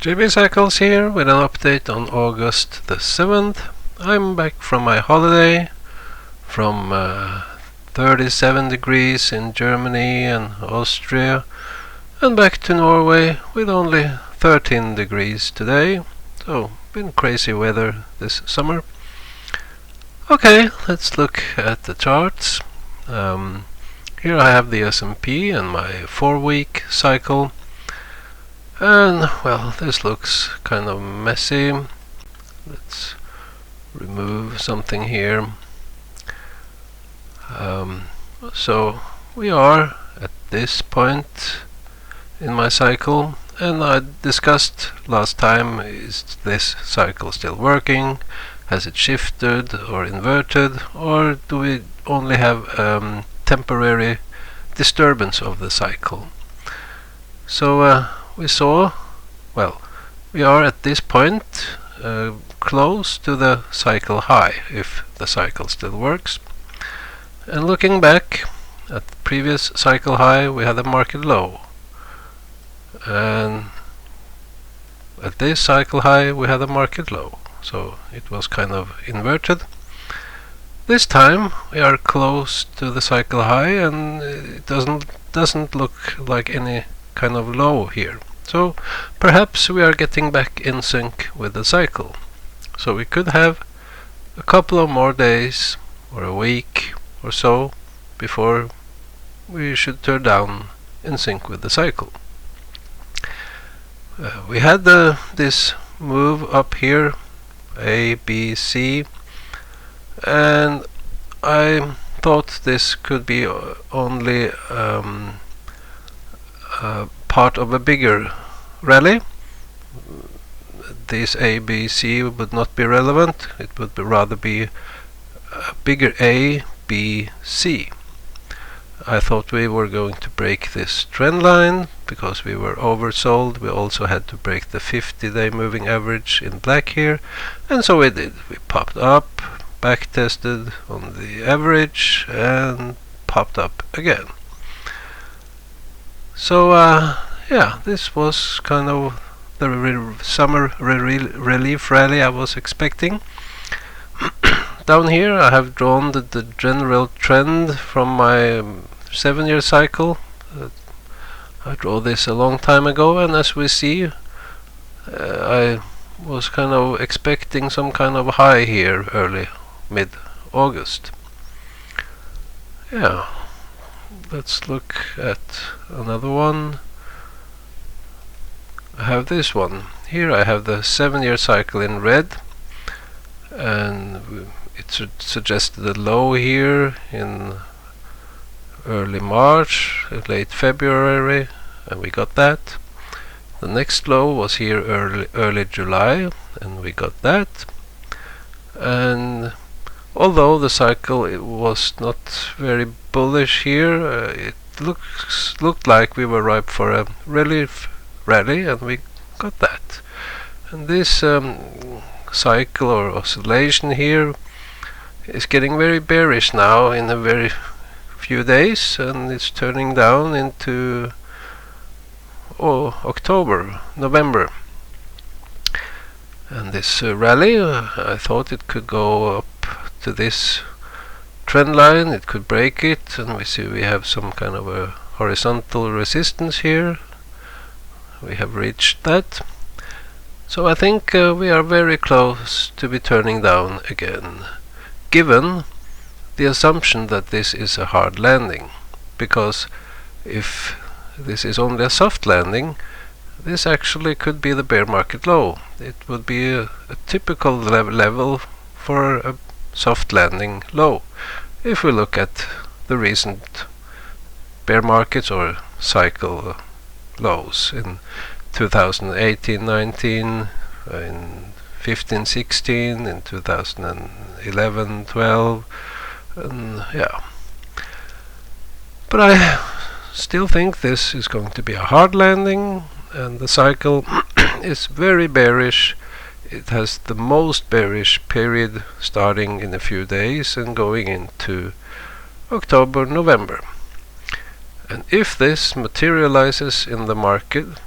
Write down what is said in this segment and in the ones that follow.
JB Cycles here with an update on August the 7th. I'm back from my holiday from 37 degrees in Germany and Austria and back to Norway with only 13 degrees today. So, been crazy weather this summer. Okay, let's look at the charts. Here I have the S&P and my 4-week cycle. And, well, this looks kind of messy. Let's remove something here. So we are at this point in my cycle, and I discussed last time, is this cycle still working? Has it shifted or inverted? Or do we only have temporary disturbance of the cycle? So we saw, well, we are at this point close to the cycle high, if the cycle still works. And looking back at the previous cycle high, we had a market low. And at this cycle high, we had a market low. So it was kind of inverted. This time we are close to the cycle high, and it doesn't look like any kind of low here. So perhaps we are getting back in sync with the cycle. So we could have a couple of more days or a week or so before we should turn down in sync with the cycle. We had this move up here, A, B, C, and I thought this could be only part of a bigger rally. This A, B, C would not be relevant. It would rather be a bigger A, B, C. I thought we were going to break this trend line because we were oversold. We also had to break the 50-day moving average in black here, and so we did. We popped up, back tested on the average, and popped up again. So yeah, this was kind of the summer relief rally I was expecting. Down here I have drawn the general trend from my 7-year cycle. I drew this a long time ago, and as we see, I was kind of expecting some kind of high here early mid-August. Yeah, let's look at another one. I have this one. Here I have the 7-year cycle in red, and it suggested a low here in early March, late February, and we got that. The next low was here early July, and we got that. And although the cycle was not very bullish here, it looked like we were ripe for a relief rally, and we got that. And this cycle or oscillation here is getting very bearish now in a very few days, and it's turning down into October, November. And this rally, I thought it could go up to this trend line, it could break it, and we see we have some kind of a horizontal resistance here. We have reached that. So I think we are very close to be turning down again, given the assumption that this is a hard landing. Because if this is only a soft landing, this actually could be the bear market low. It would be a typical level for a soft landing low, if we look at the recent bear markets or cycle lows in 2018-19, in 15-16, in 2011-12, and yeah. But I still think this is going to be a hard landing, and the cycle is very bearish. It has the most bearish period starting in a few days and going into October, November. And if this materializes in the market,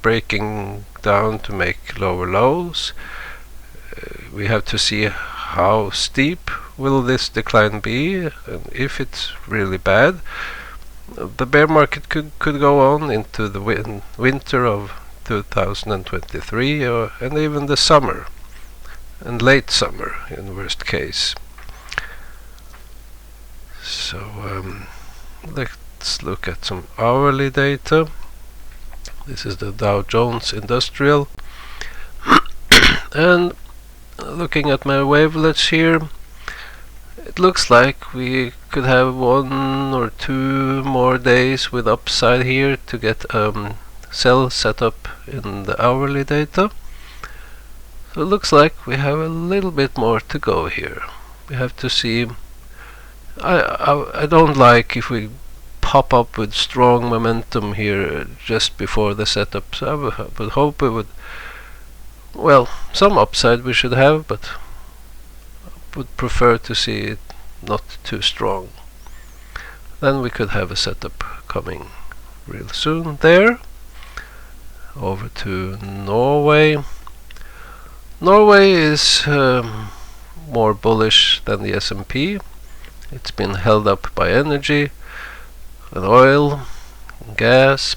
breaking down to make lower lows. We have to see how steep will this decline be, and if it's really bad, the bear market could go on into the winter of 2023, and even the summer and late summer in worst case. So let's look at some hourly data. This is the Dow Jones Industrial, and looking at my wavelets here, it looks like we could have 1 or 2 more days with upside here to get sell setup in the hourly data. So it looks like we have a little bit more to go here. We have to see. I don't like if we pop up with strong momentum here just before the setup. So I would hope we would, well, some upside we should have, but I would prefer to see it not too strong. Then we could have a setup coming real soon there. Over to Norway. Norway is more bullish than the S&P. It's been held up by energy and oil and gas.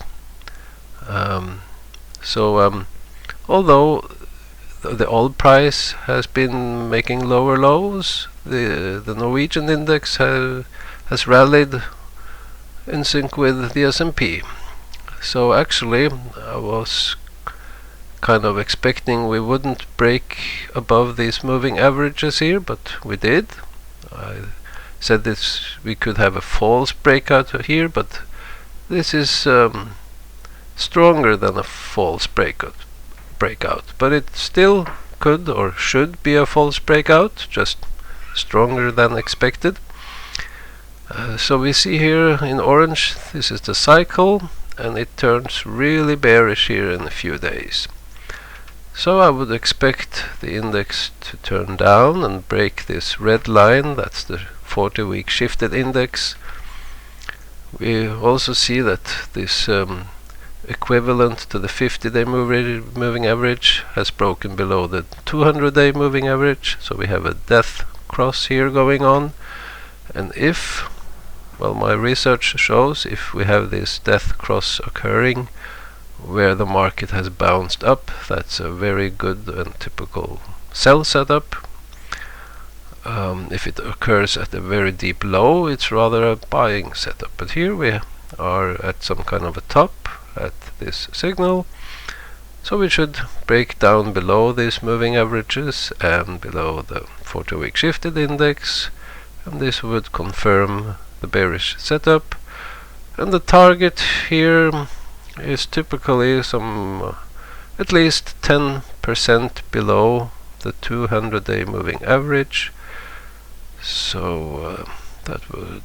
Although the oil price has been making lower lows, the Norwegian index has rallied in sync with the S&P. So actually I was kind of expecting we wouldn't break above these moving averages here, but we did. I said this we could have a false breakout here, but this is stronger than a false breakout, but it still could or should be a false breakout, just stronger than expected. So we see here in orange, this is the cycle, and it turns really bearish here in a few days. So I would expect the index to turn down and break this red line. That's the 40-week shifted index. We also see that this equivalent to the 50-day moving average has broken below the 200-day moving average. So we have a death cross here going on. And if, well, my research shows if we have this death cross occurring where the market has bounced up, that's a very good and typical sell setup. If it occurs at a very deep low, it's rather a buying setup. But here we are at some kind of a top at this signal, so we should break down below these moving averages and below the 40-week shifted index, and this would confirm the bearish setup. And the target here is typically some at least 10% below the 200-day moving average. So that would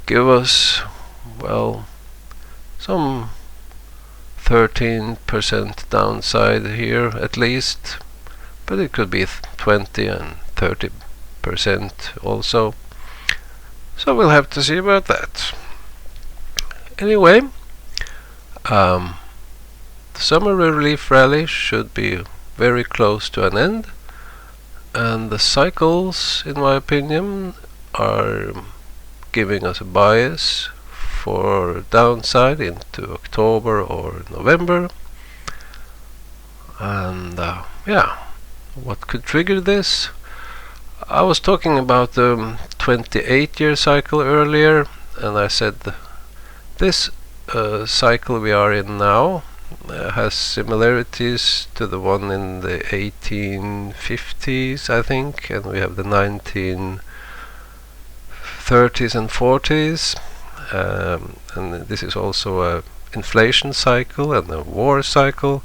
give us, well, some 13% downside here at least, but it could be 20 and 30% also. So we'll have to see about that. Anyway, the summer relief rally should be very close to an end, and the cycles, in my opinion, are giving us a bias for downside into October or November. And yeah, what could trigger this? I was talking about the 28-year cycle earlier, and I said this cycle we are in now has similarities to the one in the 1850s, I think, and we have the 1930s and 40s, and this is also a inflation cycle and a war cycle.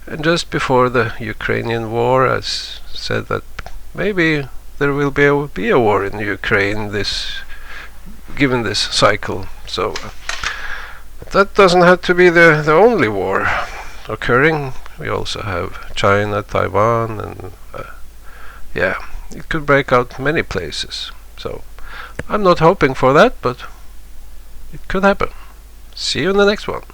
And just before the Ukrainian war, I said that maybe there will be a war in Ukraine given this cycle. So that doesn't have to be the only war occurring. We also have China, Taiwan, and yeah, it could break out many places. So I'm not hoping for that, but it could happen. See you in the next one.